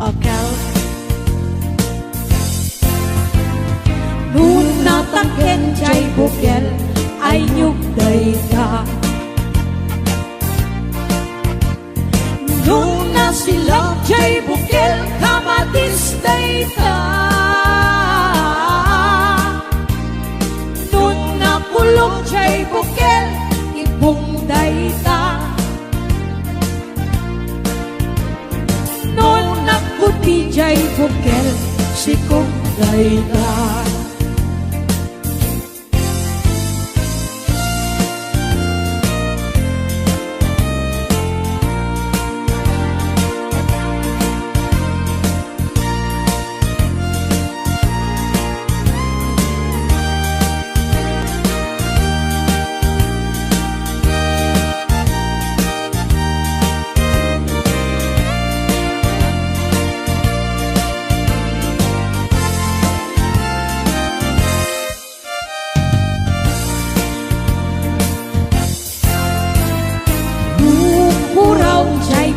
akal. Nun natangken jay bukel ay nyugday ka. Nun nasilak jay bukel kamatistay ka. Nun nakulong jay bukel ibungday ka. Nun nakuti jay bukel sikungday ka.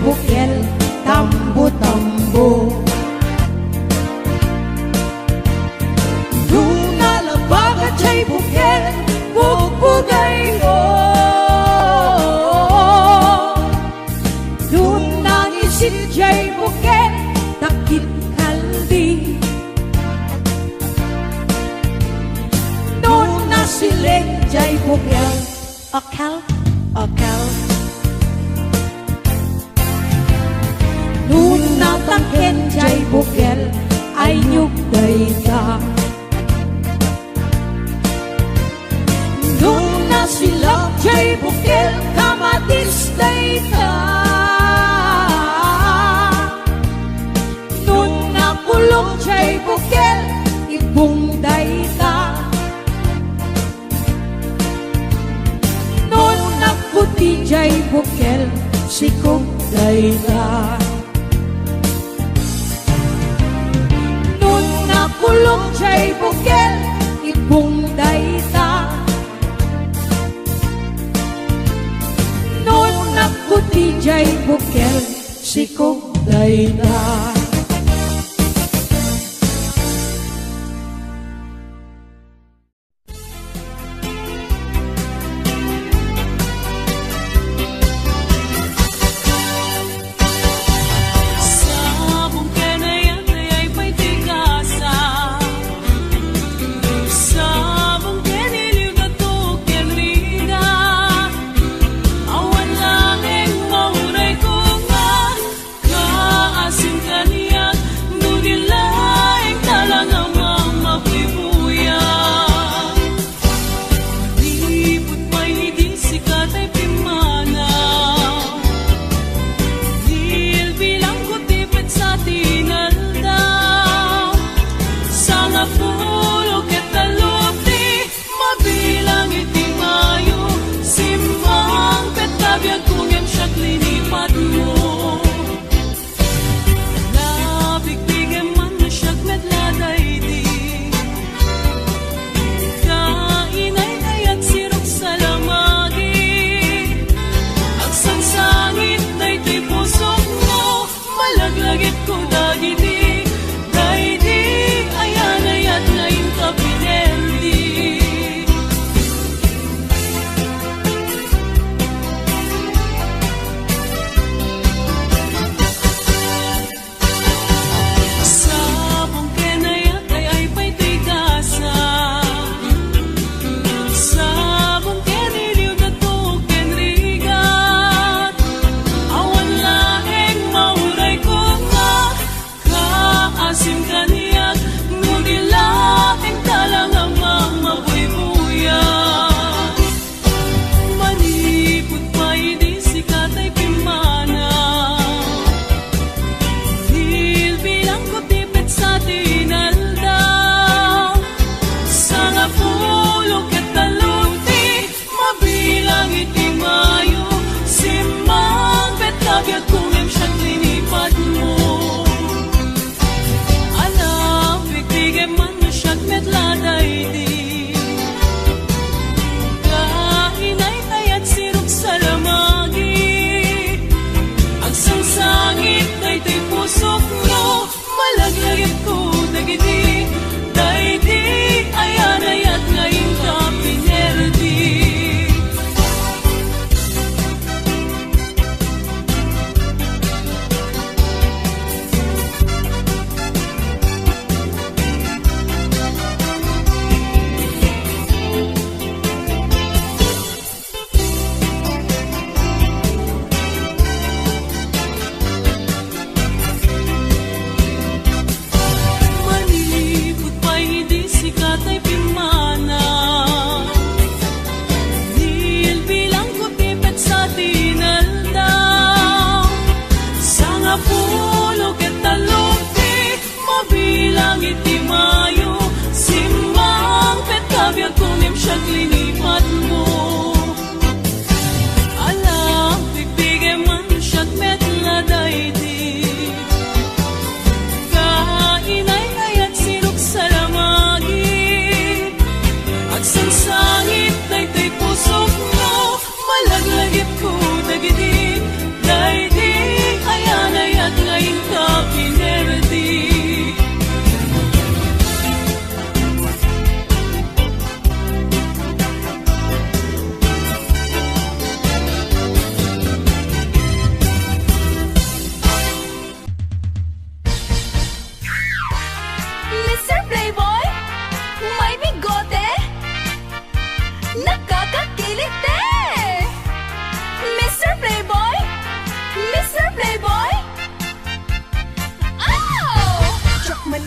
Bukel tambo-tambo Luna labaga jay bukel bugbugay mo. Luna ngisit jay bukel takit kaldi. Luna sileng jay bukel akal, akal. Nun natangken jay bukel ay nyugday ka. Nun nasilak jay bukel kamatistay ka. Nun nakulong jay bukel ibungday ka. Nun nakuti jay bukel sikungday ka. Kulong jay bukel ibungday ta. Nun nakuti jay bukel sikungday ta.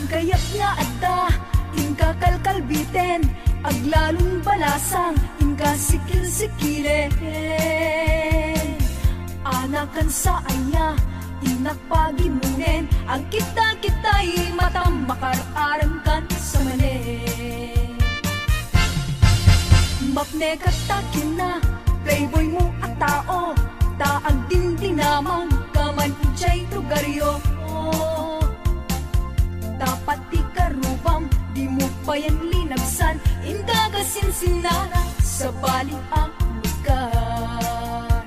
Kayat nga adda, inka kalkalbiten, aglalong balasang, inka sikil-sikilen. Anakan sa anya, inak pagimunen, ang kita-kita'y matam makararam kan sa manen. Mapne katakin na, playboy mo at tao, taag din dinamang, kaman ichay lugaryo. Dapat di karubam, di mo pa yan linabsan, indagasin sinara sa bali ang lugar.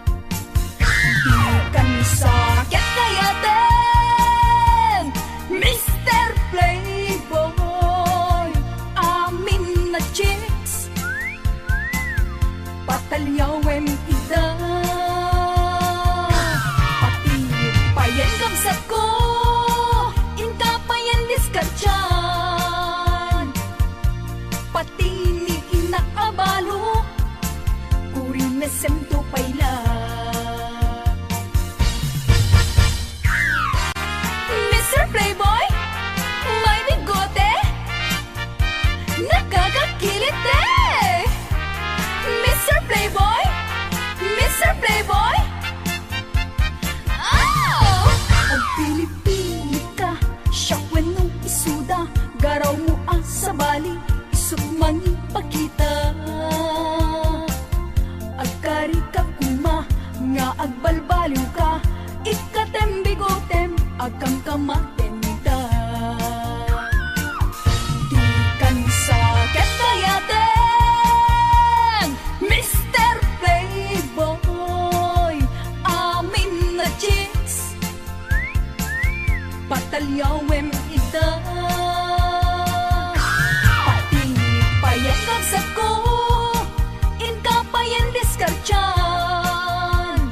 Di ka ni sakit kaya din, Mr. Playboy, amin na chicks, patalyawin ida, pati payan kamsat ko, inka payan diskartyan, pati ni inakabalo, kuri mesem to payla. Mr. Playboy, may bigote, nakakakilit eh. Mr. Playboy, Mr. Playboy, oh! Ang pili-pili ka, syakwen nung isuda, garaw mo ang sabali, isot manging pakita. Agkari ka kuma, nga agbalbaliw ka, ikatem bigotem, agkam kamatenda. Di kan sakit kayaten, Mr. Playboy, amin na chicks, patalyawem ida, pati payan kamsat ko, inka payan diskartyan,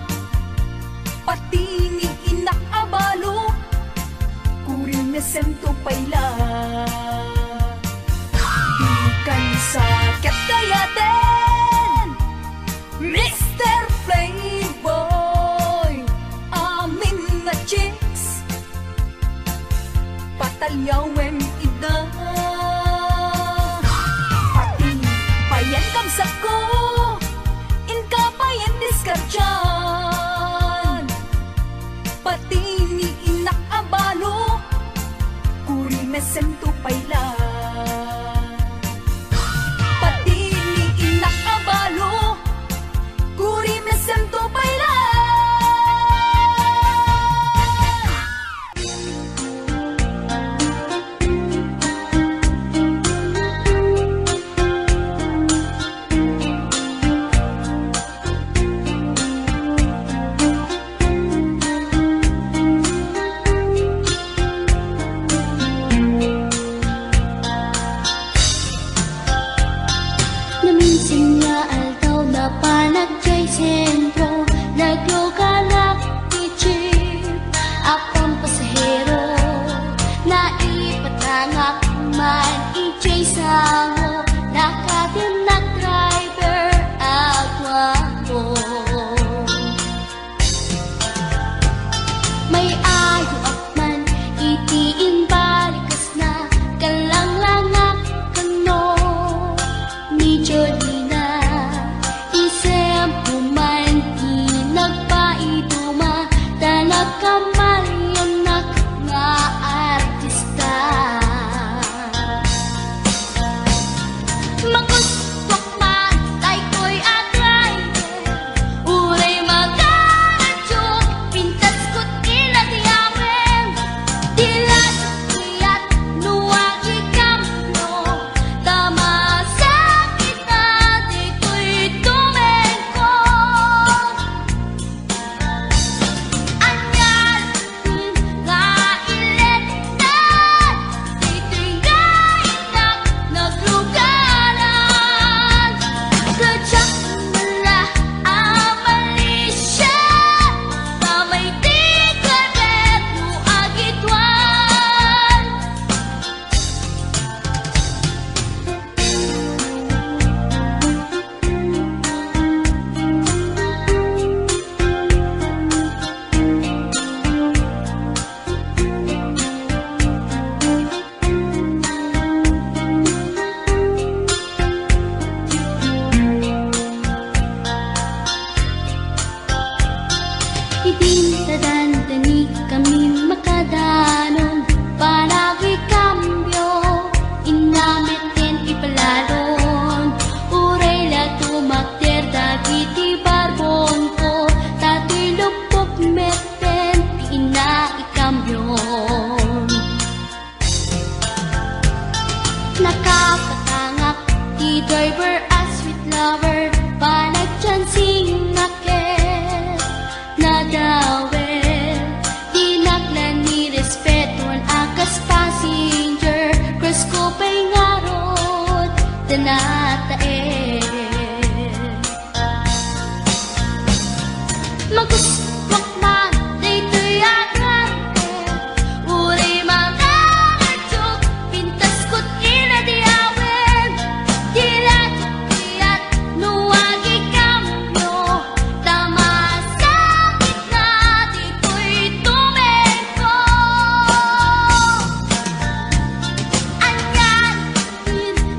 pati ni inakabalo, kurin na sento payla. Di ka ni sakit kayaten, Mr. Playboy, amin na chicks, patalyawem ida, pati payan kamsat ko, inka payan diskartyan, pati ni inakabalo, kuri mesem to payla. Pati ni inakabalo, kuri mesem to payla. Naminsan nga altaw na panagkay sentro, naglokalak ni Chip, akong pasahero, naipatangak man ijay sango, nakatinak driver agwapo. May ayo akman, itiin balikas na, kalang-langak kano, ni Jolina, isem puman nagpaiduma, tanag kamalyanak nga artista. danatae Magus makman dito'y agrante Uri mga nagtog Pintas ko't inadiawin Dilat at nuwagi kamyo Tama sa gitna dito'y tumeko Anyan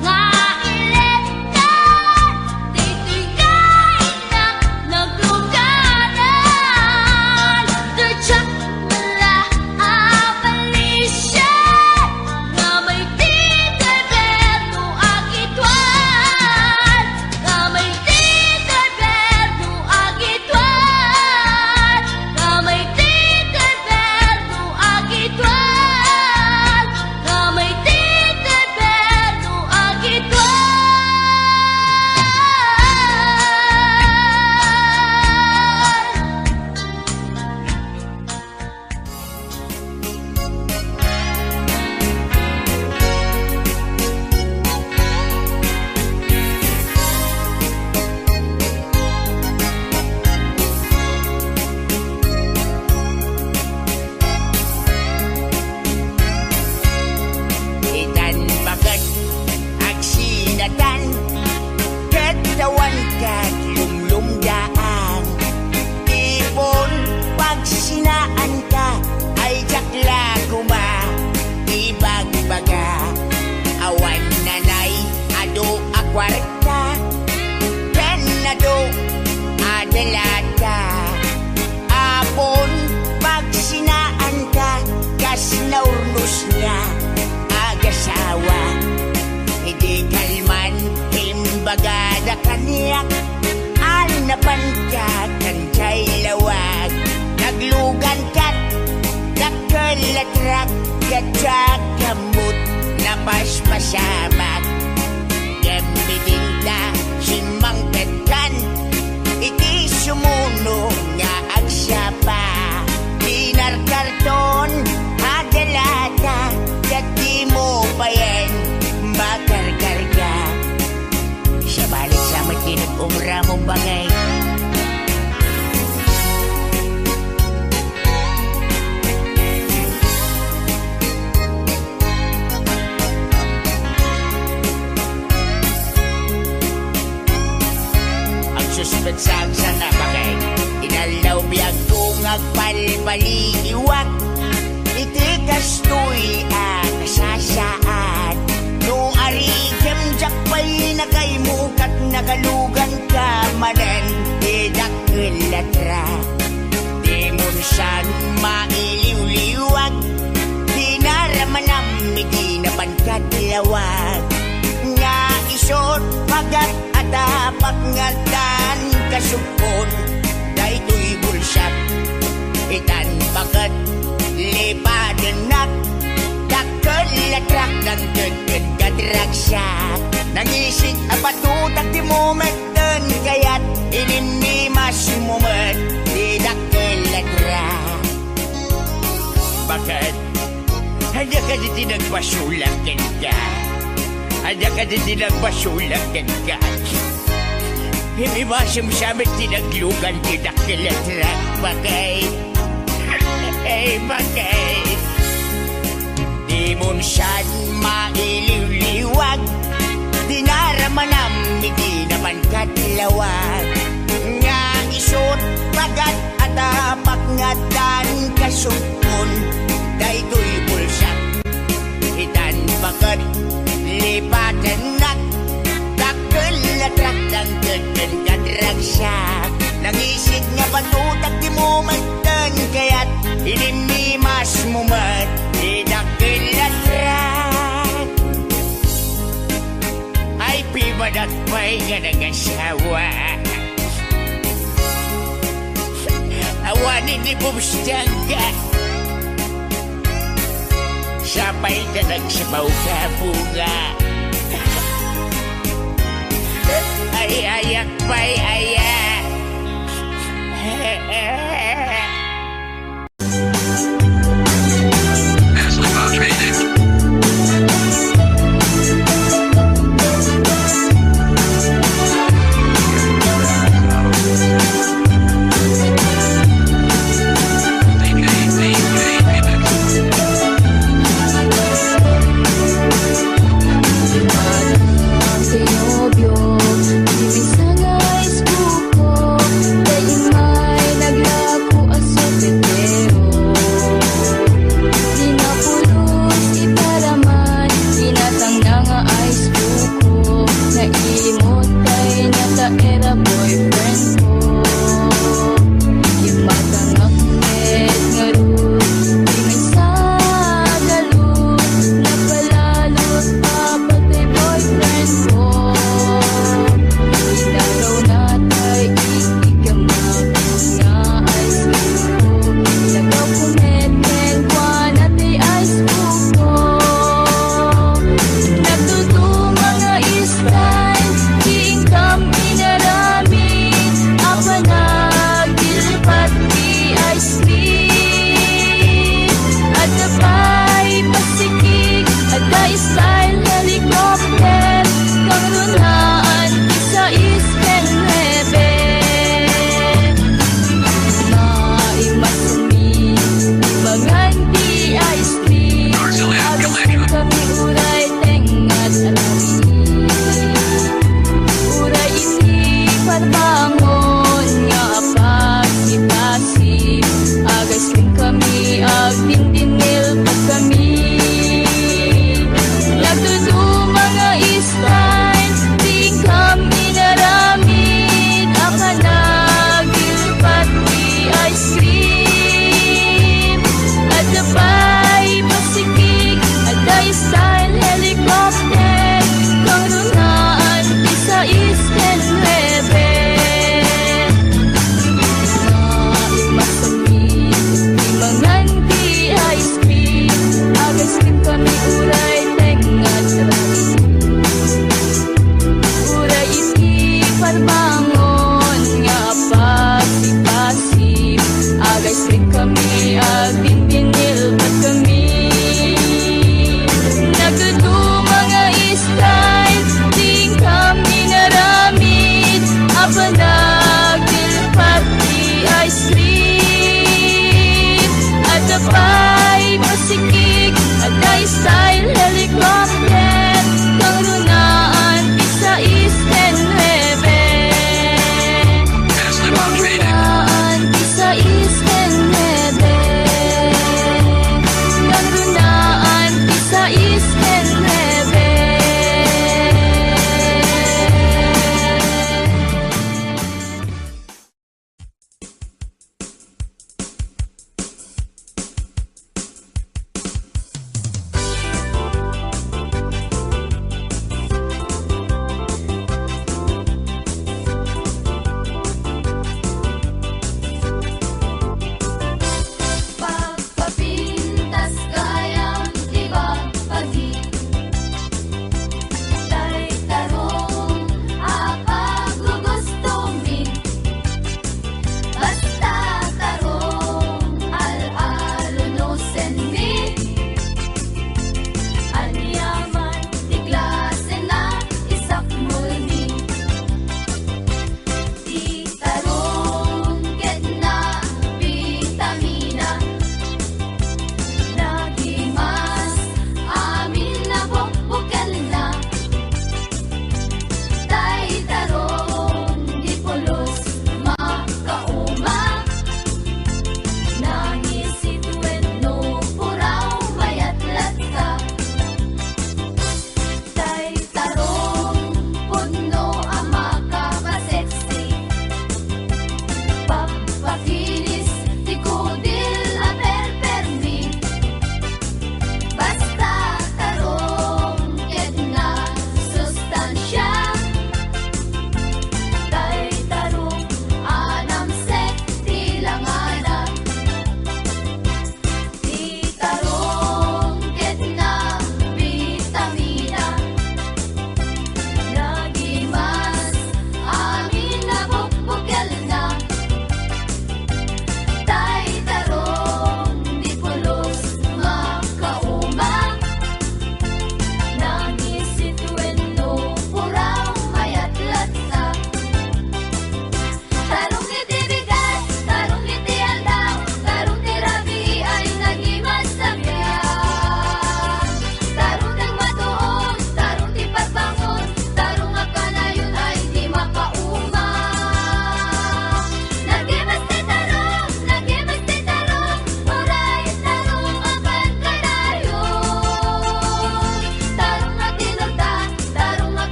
nga ilet ka Dito'y kainak nagluganan Tudyak mula abalisya Nga may tito'y berno agitwan Nga may tito'y berno agitwan Nga may tito'y berno agitwan Nga may tito'y berno agitwan Itan bagat agsinatan Katawan kat lumlumdaan Ipon pag sinaan ka Ay jakla kuma Ibagbaga Awan nanay ado akwarta Kanado adalata Apon pag sinaan ka Kas naurnos niya agasawa Hindi kalman imbagada kaniyak Alnapan ka kancay lawag Naglugan kat Nakalatrak Katsak kamot Napaspasamak Gamitinta Simang petkan Iti sumuno nga agsapa Dinar karton Adalata Dati mo pa yan Makarkarga Sa balik sa matinag umra mong bagay Ang suspetsang sa nabagay Inalaw biyag kong agpalpaliiwak Iti kastoy kasasaan No arigem jakpay nakaimukat nagalugan ka manen Idakilatra Di munsan mailiw-liwag Di naramanam iti napankat lawag Nga isot magat atapak ngatan kasupon Daytoy bulsap Itan bagat lipadenak Dakalatrak ng dagdag kadragsak Nangisik apatutak di momenten Kaya't ininimas momen Di dakalatrak Bakit? Handa ka di tinagpasulakin ka Handa ka di tinagpasulakin ka Hindi ba sumsamit tinaglugan di dakalatrak Bakit? Bakit? Di munsan mailiw-liwag Di naramanam Hindi naman katlawag Nga isot Pagat at apak ngatan Kasupon Daytoy bulsak Itan bagat Lipatanak Dakalatrak ng dagdag kadragsak Nangisik nga patutak di mo magtan Kaya't inimimas mo mat Idakilatrak Ay pibadak pa'y nga nag-asawa Awanin ni Bumstangga Sabay ka nagsabaw ka bunga Ay ayak pa'y ayak Asshole, 5 training.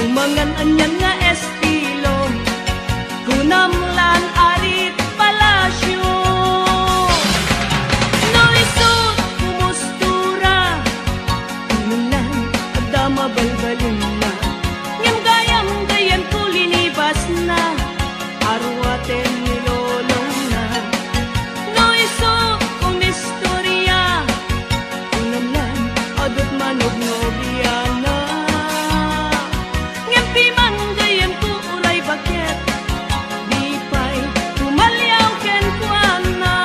Tumangan anyan nga estilo, kunamlan arit palasyo. No isut kumustura, inunan adama balbalin na. Ngem gayam gayan kulinibas na, arwaten nilolong na. No isut kumistorya, kunamlan adot manog nobiana. Ngempi man gayam ku ulay bakit, di pa'y tumalyaw ken kuana.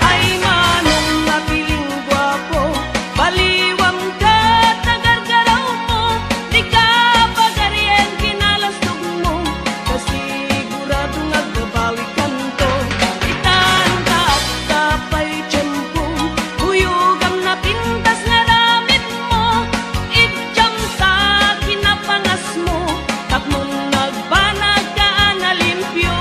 Ay manong napiling gwapo, baliwam ka tagargaraw mo, di ka pagaryen kinalastog mo, kasigurado nagbabawi kanto. Itan ka at tapay tiyempo, huyugam na pintas nga ramit mo, idyam sa kinapangas mo, tapmong nagbanag ka na limpyo.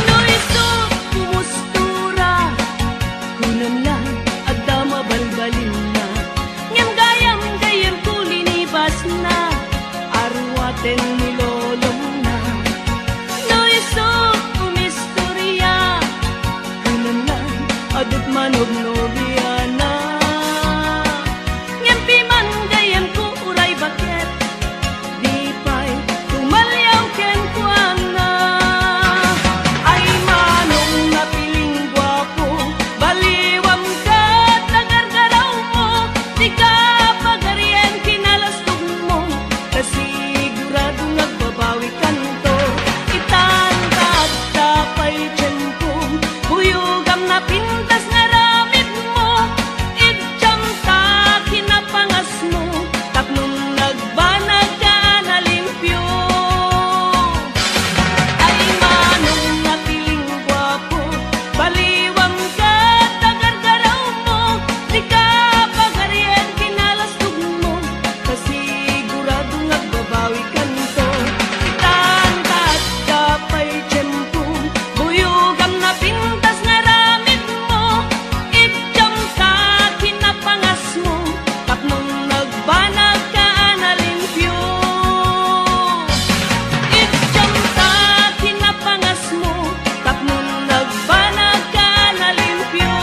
No isut kumustura, kunamlan adama balbalin na. Ngem gayam gayan kulinibas na, arwaten nilolong na. No isut kumistorya, kunamlan adot manog nobiana. Ngempi man gayan ku uray bakit, di pa'y tumalyaw ken kuana. Ay manong napiling gwapo, baliwam ka tagargaraw mo, di ka pagaryen kinalastog mo, kasigurado nagbabawi kanto. Itan ka at tapay tiyempo, huyugam na pintas nga ramit mo, idyam sa kinapangas mo, tapnong nagbanag ka na limpyo. Ay manong napiling gwapo, baliwam ka tagargaraw mo, di ka pagaryen kinalastog mo, kasigurado nagbabawi kanto. Itan ka at tapay tiyempo, huyugam na pintas nga ramit mo, idyam sa kinapangas mo, tapnong nagbanag ka na limpyo. Idyam sa kinapangas mo, tapnong nagbanag ka na limpyo.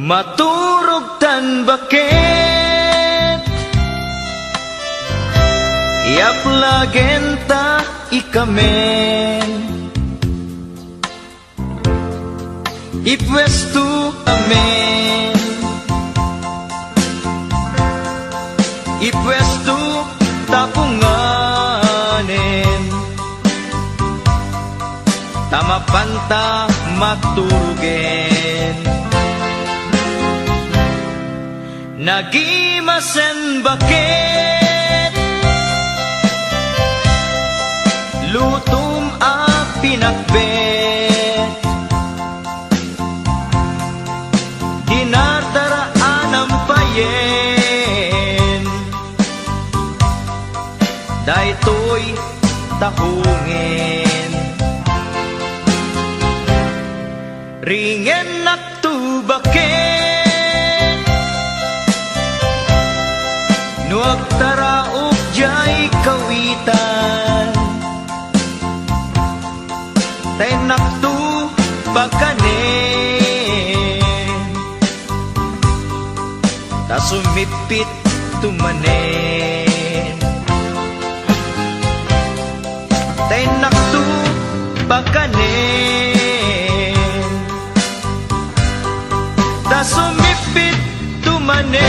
Maturog tan bakit iaplagenta ikamen ipwestu amen ipwestu tapunganen tamapanta maturugen nagimasen bakit lutum a pinakbet dinardaraan ang payen daytoy tahungen ringen naktu bakit nuag taraok jay kawitan tay naktu bakanen ta sumipit tumanen tay naktu bakanen ta sumipit tumanen.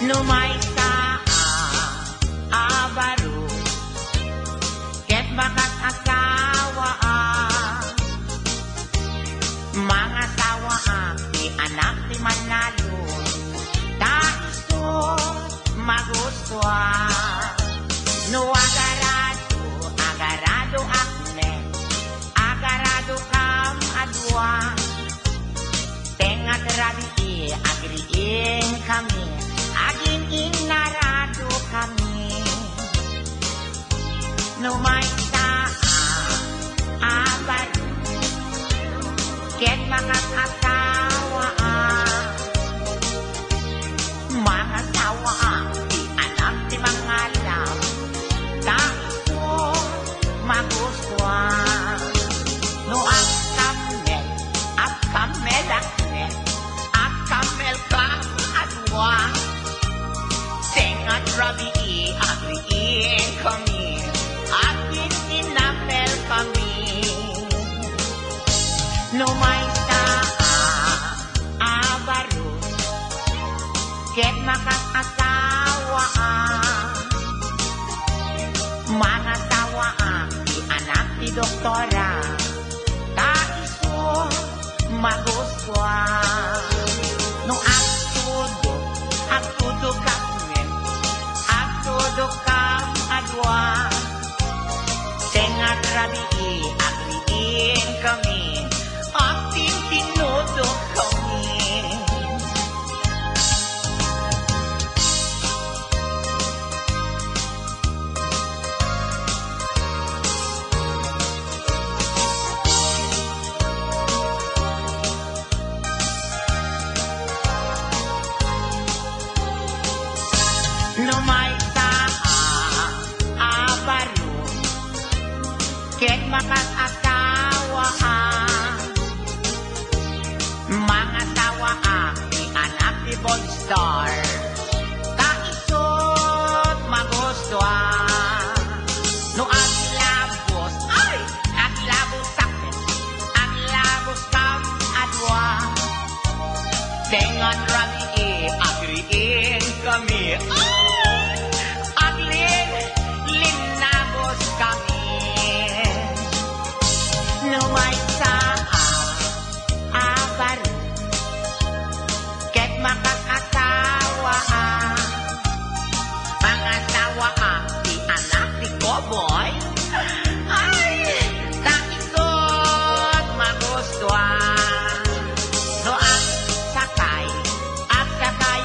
Numay ka abaro ket bakat asawa mga sawa di anak di manalo taiso magustuhan no agarado akne agarado kam adwa tengat rabi agriin kami aging inarado kami numay abad ket mga asawa di anak di mga lam taiso magustuhan no kamel akne kam adwa tengat rabi agriin kami aging inapel kami numay abaro ket makas asawa mga sawa di anak di doktora taiso magustuhan no agtudo kami agtudo kam adwa tengat rabi agriin kami ating tinudo kami. Numay abaro ket makas asawa mga sawa di anak di Bolstar taisot magustuhan no aglabos sakit aglabos kam adwa tengan rabi agriin kami linabos kami numay abaro ket makas asawa mga sawa di anak di Koboy taisot magustuhan no sakay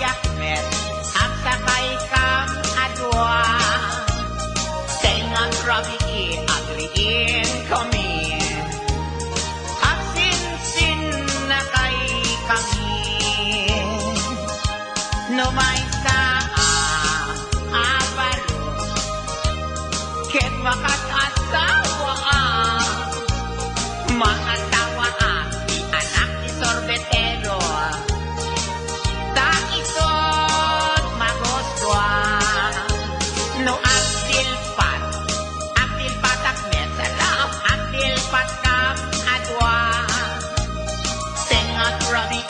akmet sakay kam adwa tengan rabi agriin kami asin na kay kami numay abaro ket makas asawa mga sawa di anak di sorbetero taisot magustuhan no agtilpat akmet sarap agtilpat kam adwa tengat rabi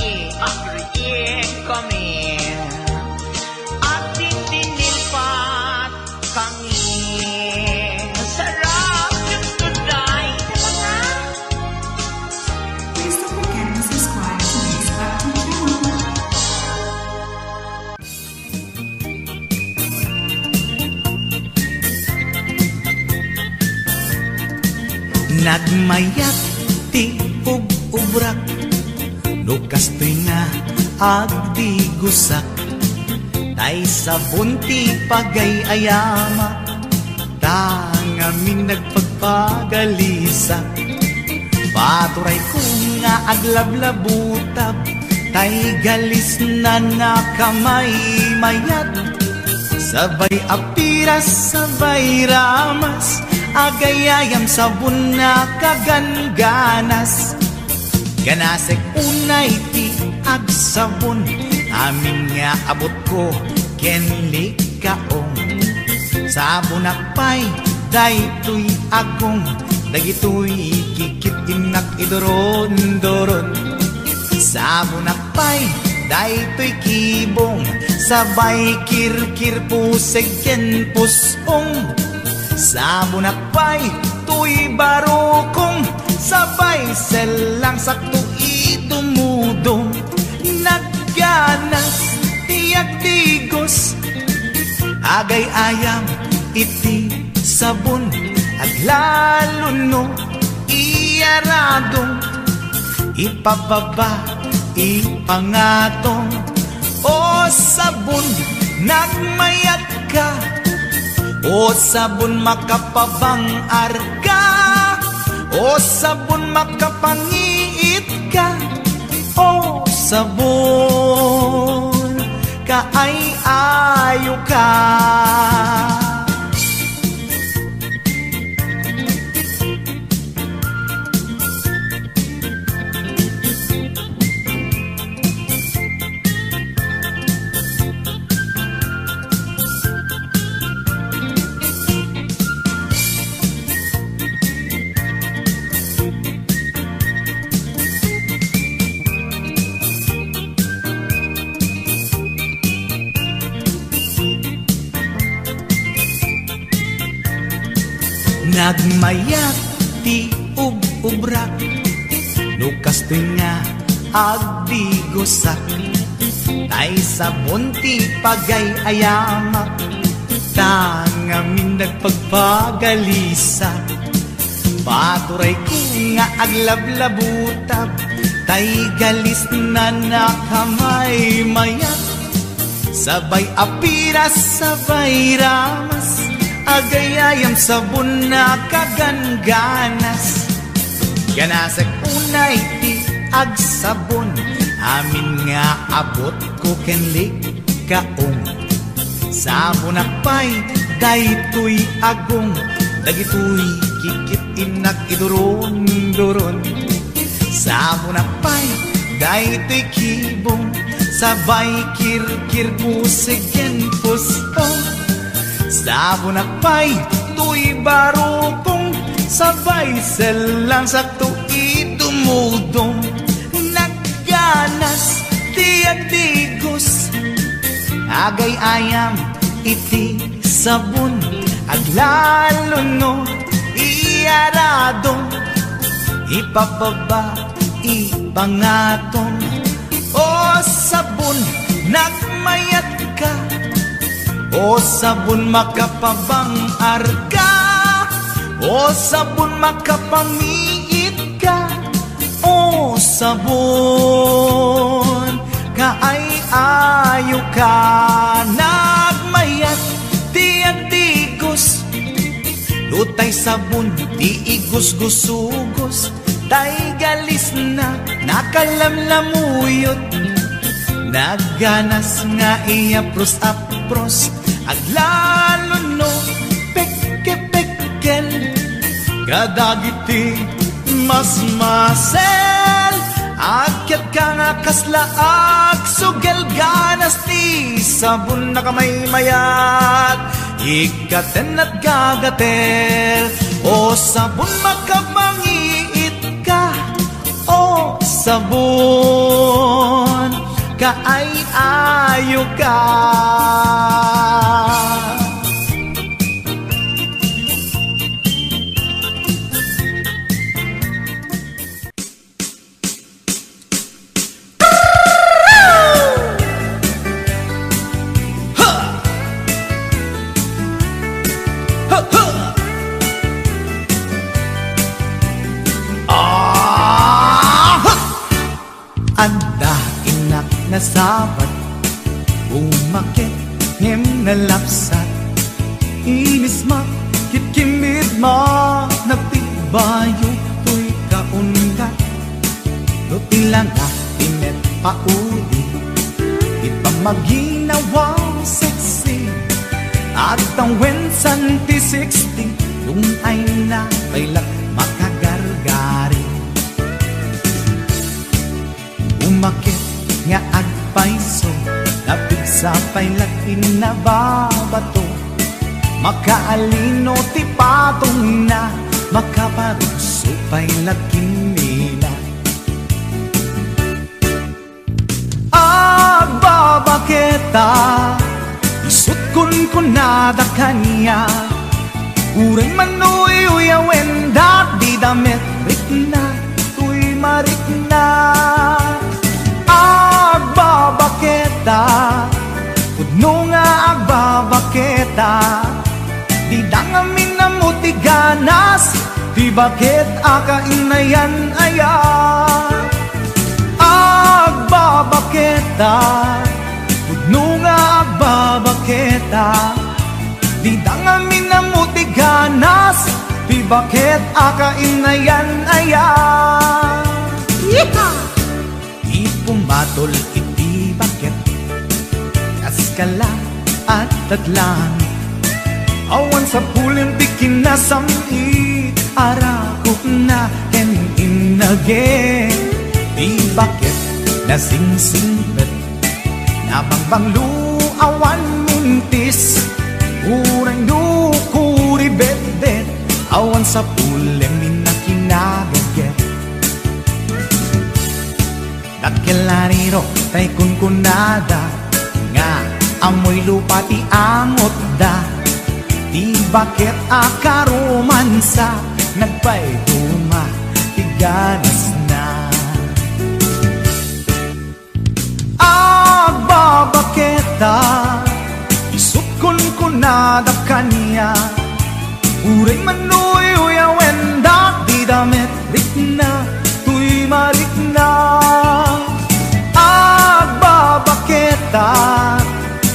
agriin kami ating tinilpat kami sarap yung tunay Please don't forget to subscribe to Mix Factory channel. Nagmayat ti ug-ubrak no kastoy nga agdi gusak tay sa bunti pagay-ayama tangaming nagpagpagalisak paturay ko nga aglablabutab tay galis na nakamay mayat, sabay apiras, sabay ramas, agayayam sabon na kaganganas. Ganasek unay ti agsabon, amin nga abot ko kenli kaong. Sabon akpay, daytoy agong, dagitoy kikit inak idoron-doron. Sabon akpay, daytoy kibong, sabay kirkir puseg ken pusong. Sabon akpay, tuy barukong, sabay selang sakto itumudong. Nagganas, tiyak tigos, agay ayam iti sabon, aglalo no iyaradong, ipababa ipangatong. O sabon nagmayat ka, o sabon makapabang arka, o sabon makapangiit ka, o sabon kaay-ayo ka. Nagmayat ti ub-ubrak, nukastoy nga agdigosak, tay sabon ti pagay-ayamak, tangamin nagpagpagalisa. Paturay ko nga aglablabutab, tay galis na nakamay mayat, sabay apiras, sabay ramas, agayayam sabon na kaganganas. Ganasek unay ti agsabon, amin nga abot ko kenli kaong. Sabon akpay, daytoy agong, dagitoy kikit inak idoron-doron. Sabon akpay, daytoy kibong, sabay kirkir puseg ken pusong. Sabon akpay, tuy barukong, sabay selang sakto itumudong. Nagganas, tiyak tigos, agay ayam iti sabon, aglalo no iyaradong, ipababa ipangatong. O sabon nagmayat ka, o sabon makapabang arka, o sabon makapamiit ka, o sabon kaay-ayo ka. Nagmayat tiyak tigos, lutay sabon ti igos-gusugos, tay galis na nakalamlamuyot. Nagganas nga iapros-apros, aglalo no pekke-pekkel, kadagiti mas-masel, akyat ka nga kaslaak, sugel ganas ti sabon na kamay mayat, ikaten at gagatel. O sabon makapangiit ka, o sabon kaay-ayo ka. Anda inak na sabat, umakit ngem na lapsat, inis ma kitkimid ma, nagtibayo to'y kaungat, no tilang tinet paudi ipamaginawang sexy at ang wensan ti 60 yung ay na pailat makagargari umakit nga agpaiso napig sa pailat inababato makaalino ti patong na makaparuso pailat kinila agbabaketa isut kun nada kanya uray manuy uyawen dat di damit ritna tuy marikna agbabaketa pudno nga agbabaketa di dangamin na mutiganas di bakit akainayan aya agbabaketa pudno nga agbabaketa di dangamin na mutiganas di bakit akainayan aya ipumatol iti bakit kaskala at tadlang awan sa pulim di kinasamit arakok na ken inage di bakit nasingsingpet nabangbanglu awan mintis urang dukuri bet-bet awan sa pulim minakinagaget dakilariro tay kunkunada nga amoy lupa ti amot da di bakit akaromansa nagpayduma ti ganas na agbabaketa isut kunkunada kanya uray manuy uyawen dat di damit rikna tuy marikna agbabaketa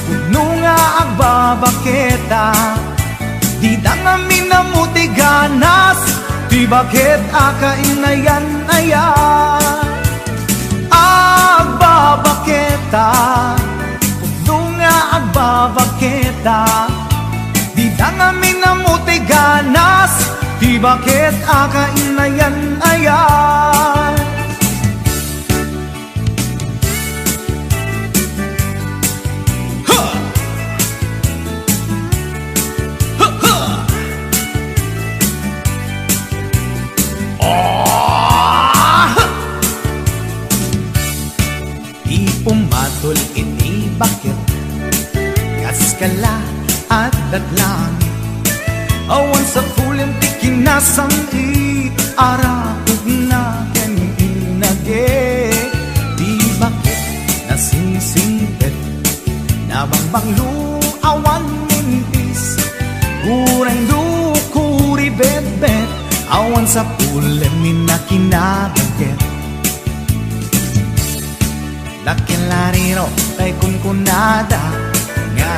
puno nga agbabaketa di dangamin na mutiganas di bakit akainayan aya agbabaketa puno nga agbabaketa di dangamin na mutiganas di bakit akainayan aya pumatol iti bakit kaskala at dadlang awan sa pulim ti kinasamit arakog na ken inage di bakit nasingsingpet nabangbanglu awan mintis urang dukuri bet-bet awan sa pulim minakinabaget dakilariro tay kunkunada nga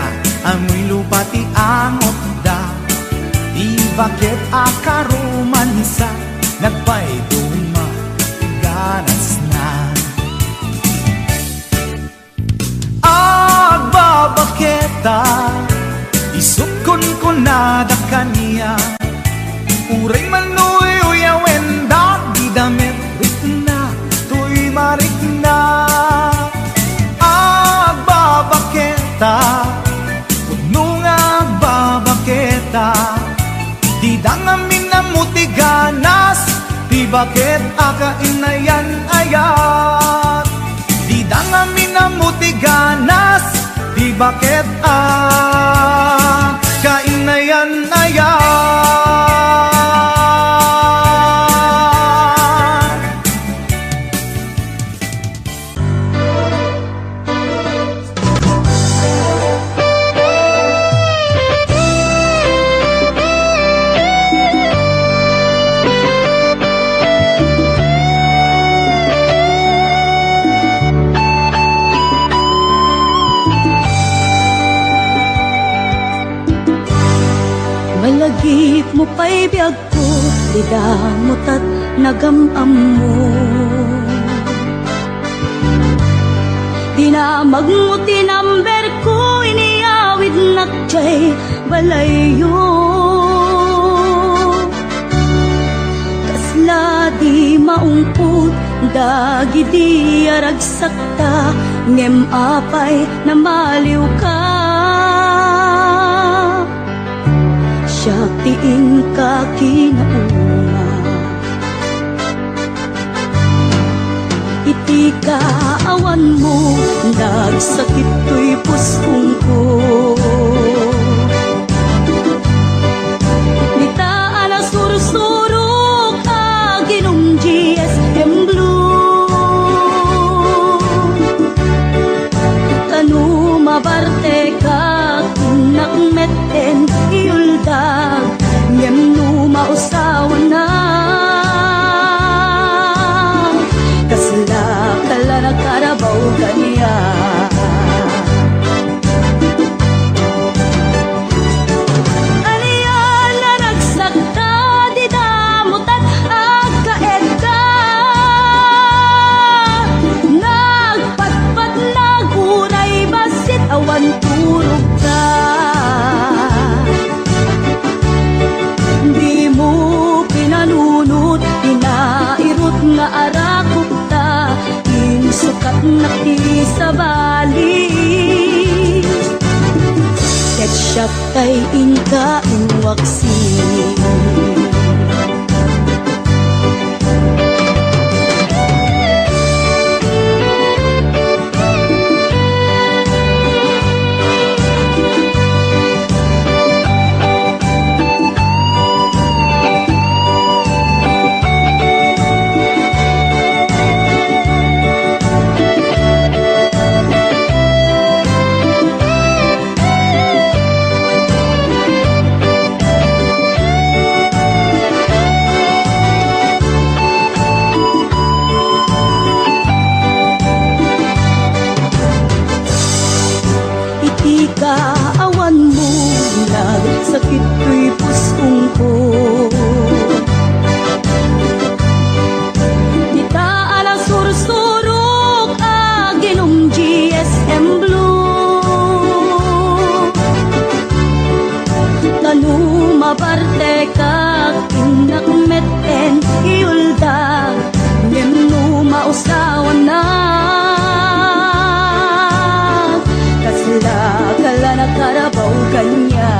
amoy lupa ti amot da di bakit akaromansa nagpayduma ganas na agbabaketa isut kunkunada kanya uray manuy uyawen dat di damit rikna tuy marikna puno nga agbabaketa di dangamin na mutiganas di bakit akainayan ayat di dangamin na mutiganas di bakit akainayan ayat Malagip mo pa'y biyag ko, di damot at nagamam mo. Pinamagmuti number ko iniawid nakjay balayo. Kasla di maungput dagi di aragsakta ngem apay na maliw ka. Siya tiin ka kinaunga. Iti kaawan mo, nagsakit to'y puspong ko. Nitaan na sursurok, aginong GSM Blue. Kanu mabarte ka, kinakmeten iuldag, ngem no mausawan na. Karabaw kaniya. Aniya na nagsakta di damutan agkaedda. Nagpatpat naguray basit awan turog ka. Di mo pinanunot, pinairot nga arakot ta. Sukat nakti sa bali. Ketchup tay inka inwaksi. Kaawan mo, nagsakit ko'y puspong ko. Nitaan ang sursurok, aginong GSM Blue. Kanu mabarte ka, kinakmeten iuldag, ngem no mausawan na. Kala na karabaw kanya.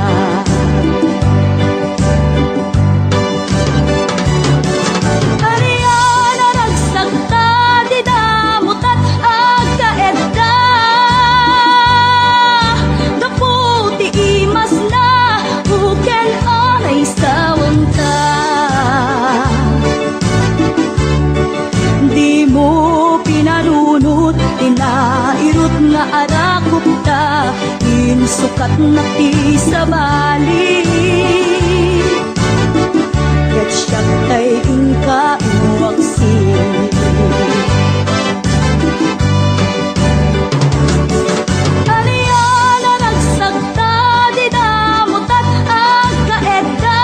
Ariya na nagsakta di damutan agkaedda. Daputi imas na buken anay sawang ta. Di mo pinanunot, pinairot nga arakot ta. Sukat nakti sa bali. Ketchup tay inka inwaksi. Aniya na nagsagta di damutan agkaedda.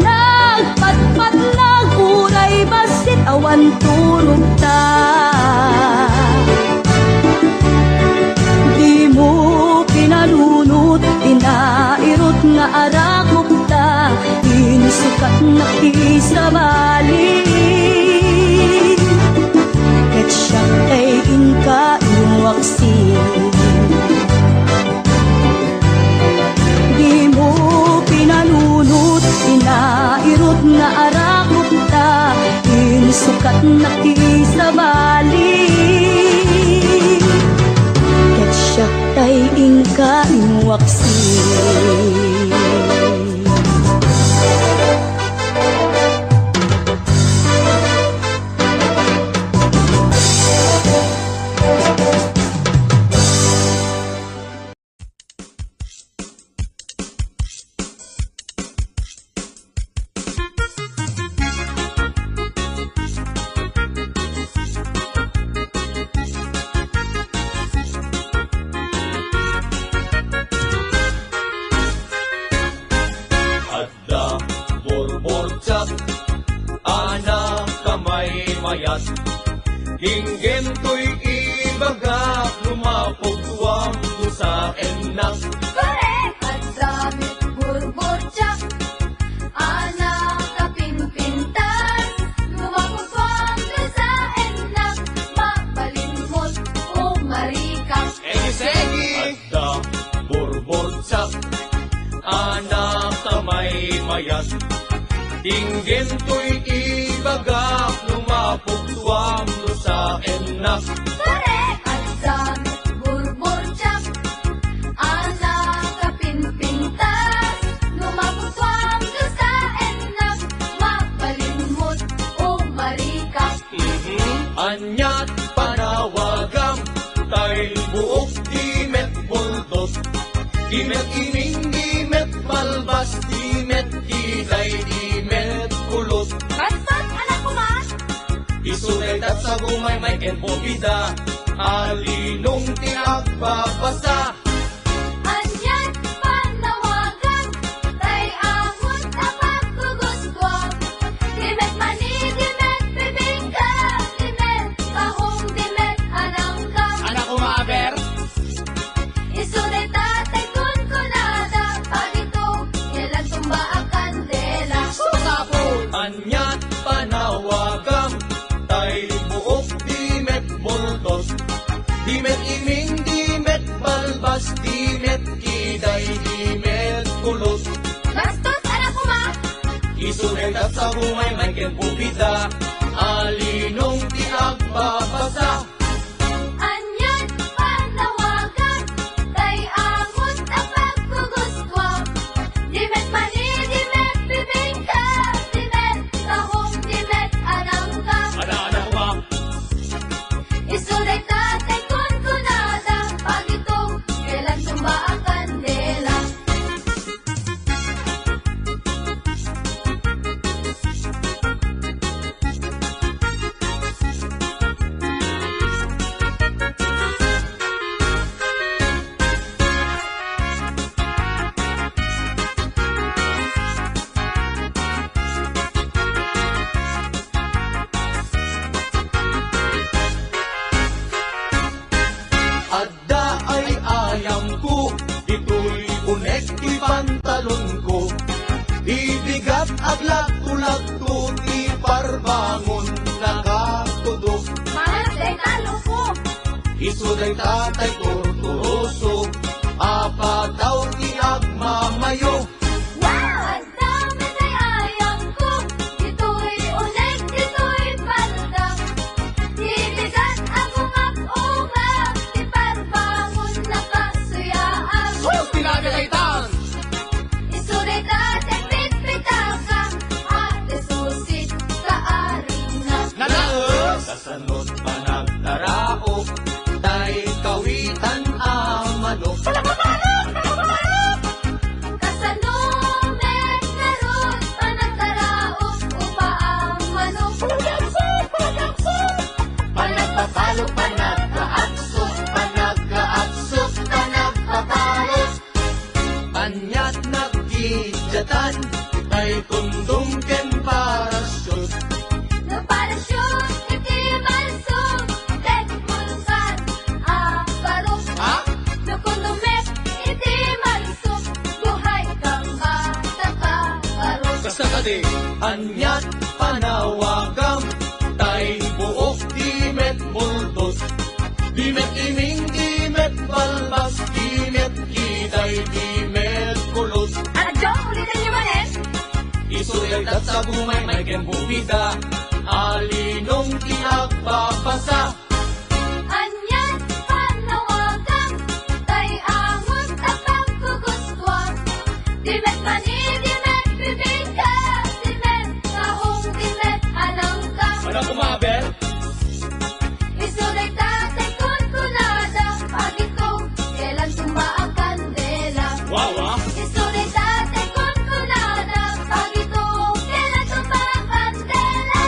Nagpatpat naguray basit awan turog ta. Pinanunot, pinairot nga arakok ta. Insukat nakti sa bali. Ketchup tay inka inwaksi. Di mo pinanunot, pinairot nga arakok ta. Insukat nakti sa bali. Ketchup tay inka inwaksi. mayas. Tinggen to'y ibagak, lumapugtuam no sa enak. Pare at dami, burbur-tsak, anak kapinpintas, lumaputwang ka sa enak, mapalimot o marikas. Anyat panawagam, tay buok dimet bultos. Dimet ining, dimet balbas, dimet kilay, dimet kulos. Bastos, anak ko man! Isunay at sa gumay may kenpobida, alinong tinagpapasa. Anyan panawagan, tay amot ang pagkuguskwang. Dimet mani, dimet bibingka, dimet kahong, dimet anangka. Anak ko maaber, Isunay tatay kun kunada, pag ito, kailan tumba ang kandela. anyat panawagam, tay buok dimet bultos. Dimet iming, dimet balbas, dimet kiday, dimet kulos. Bastos, anak ko ma! Isunay at sa gumay may kenpobida, alinong tinagpapasa. Anyan panawagan, tay amot ang pagkuguskwang. Dimet mani, dimet bibingka, dimet kahong, dimet anangka. Anak ko ba? Isulay tatay kun kunada, pag ito, kailan tumba ang kandela. Adda ay ayam ko, ito'y unek ti pantalon ko. Ibigat aglag tulag ko, ti parbangon nakatudok. Mahal day talo ko. Isuday tatay ko turoso, apataw ti agmamayo. Wow! Ang dami day ayang ko. Ito'y unek, ito'y palda. Ibigat ang umap-umap, di parbangon na kasuyaan. Isulit ating pitpitaka, ate susit kaaring na. Kasanod pa nagtaraok, tay kawitan amano. Kasanumet narot, panagtaraok, upaang manok. Panagpapalo, panagkaaksot, panagkaaksot, panagpapalo. Anyat nagkidyatan, tay kundong ken parasyon. No parachute, iti malsog, tek bulkan, barok. Ha? No kundumet, iti malsog, buhay kang bata ka, barok. Basta kadi, anyat panawagam, tay buok dimet bultos. Dimet iming, dimet balbas, dimet kiday, dimet kulos. Anak Jong, ulitin niyo man eh. Isulit at sa bumay may kenpubida, alinong tinagpapasa. Anyan panawagan, tay amot ang pagkuguskwang. Dimet mani, dimet bibingka, dimet kahong, dimet anangka. Anak ko maaber, Isulay tatay kun kunada, pag ito, kailan tumba ang kandela. wawa. Isulay tatay kun kunada, pag ito, kailan tumba ang kandela.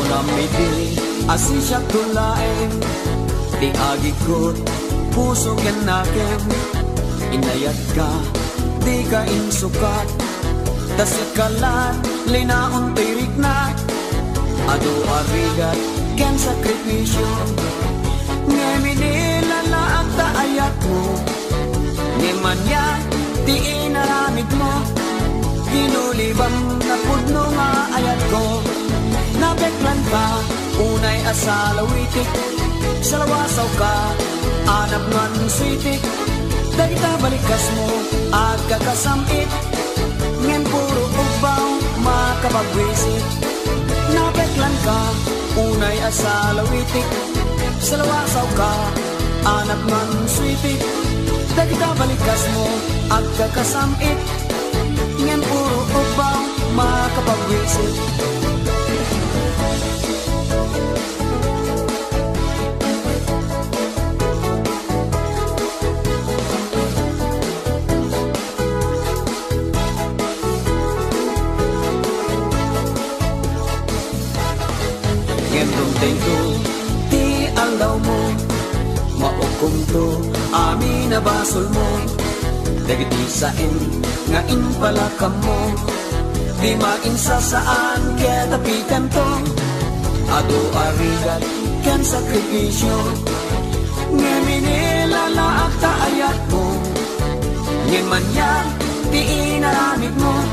Namiti asin siya tulain, di agikot puso ken naken. Inayat ka, di ka insukat, Tasikalat, linaon tirik na ado arigat, ken sakripisyo Ngeminila na ang taayat mo Ngeman yan, di inaramid mo Ginulibam na pudno nga ayat ko Nabeklan ka, unay asalawitik Salawasaw ka, anap man switik Dagita balikas mo, at kakasamit Ngem puro ubaw, makapagwisit Nabeklan ka, unay asalawitik Salawasaw ka, anak man sweetik Dagita balikas mo, at kakasamit Ngem puro ubaw, makapagwisit Tengko, ti alaw mo Maukom to, amin na basol mo Dagiti sain, nga inpalakam mo Di mainsa saan, kaya tapikan to Ado arigat, kan sakripisyo Ngeminila na akta ayat mo Ngeman yan, di inaramid mo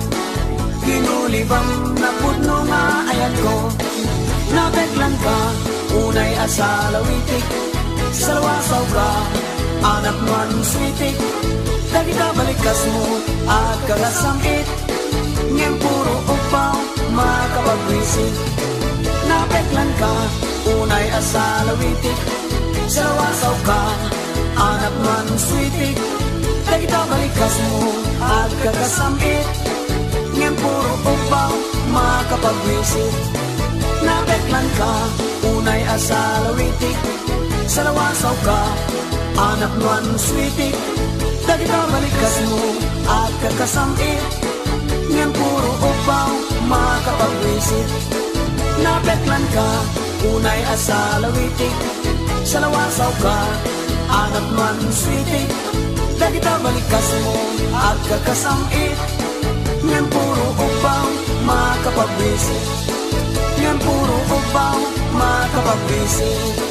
Ginulibang na pudno nga ayat ko Nabeklan ka, unay asalawitik Salawasaw ka, anak man switik Dagita balikas mo, at kagasamit Ngem puro upaw, makapagwisit Nabeklan ka, unay asalawitik Salawasaw ka, anak man switik Dagita balikas mo, at kagasamit Ngem puro upaw, makapagwisit Nabeklan ka, unay asalawitik Salawasaw ka, anak man switik Dagita balikas mo, at kakasamit Ngem puro upaw, makapagwisit Nabeklan ka, unay asalawitik Salawasaw ka, anak man switik Dagita balikas mo, at kakasamit Ngem puro upaw, makapagwisit Ngem puro upaw, makapagwisit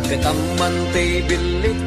Ketaman tay bilit